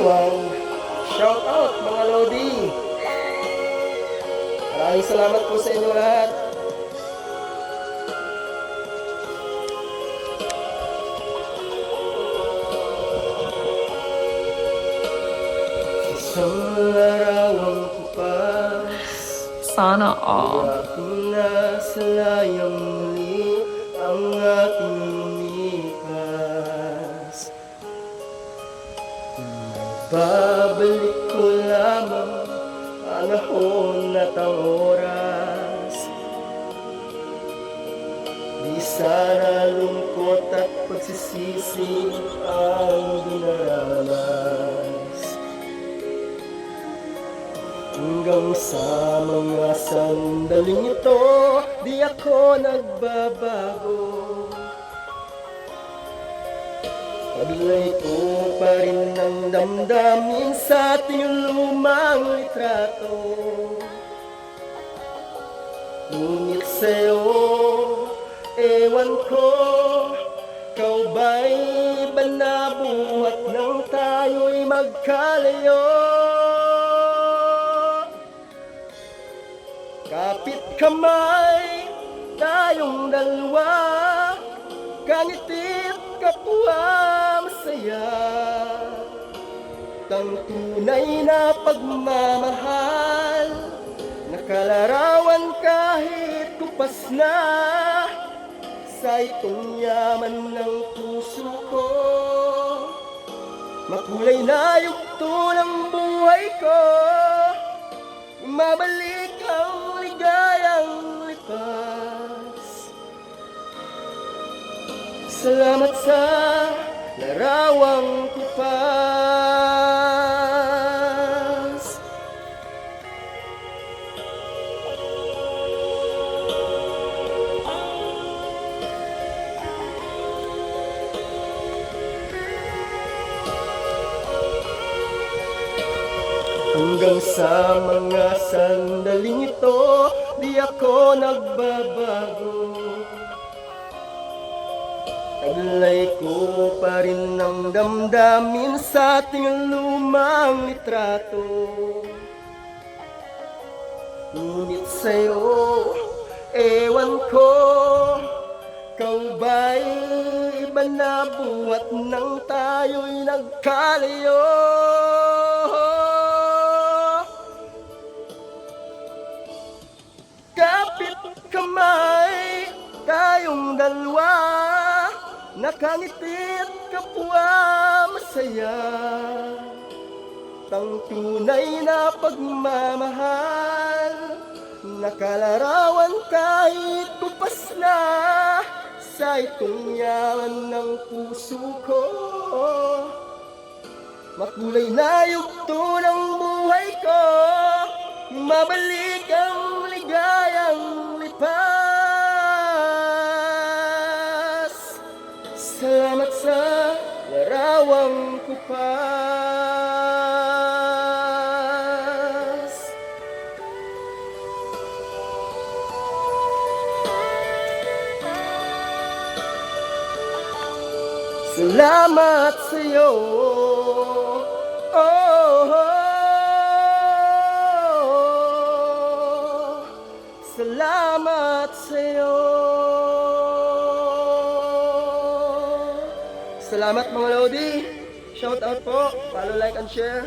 Diwang. Shout out mga Lodi. Maraming salamat po sa inyo lahat. Isang larawang kupas, sana all. aking nasalayang muli ang ating lumipas. Babalik ko lamang panahon at ang oras. Di sana lungkot at pagsisisi ang dinaranas. Hanggang sa mga sandaling ito, di ako nagbabago. Taglay ko pa rin ang damdamin sa ating lumang litrato. Ngunit sa'yo, ewan ko, ikaw ba'y banabuhat nang tayo'y magkalayo? Kapit kamay, tayong dalawa, kangitit kapwa masaya. Tang tunay na pagmamahal, nakalarawan kahit kupas na. Sa itong yaman ng puso ko, makulay na yugto ng buhay ko. Mabalik ang ligayang lipas. Salamat sa larawang kupas. Hanggang sa mga sandaling ito, di ako nagbabago. Taglay ko pa rin ang damdamin sa ating lumang litrato. Ngunit sa'yo, ewan ko, ikaw ba'y iba na buhat nang tayo'y nagkalayo? Kapit kamay, tayong dalawa, nakangitit kapwa masaya. Tang tunay na pagmamahal, nakalarawan kahit kupas na. Sa itong yaman ng puso ko, makulay na yugto ng buhay ko. Mabalik ang ligayang lipas. Salamat sa larawang kupas. Salamat sa'yo. Salamat sa'yo. Salamat mga Lodi. Shout out po. Follow, like, and share.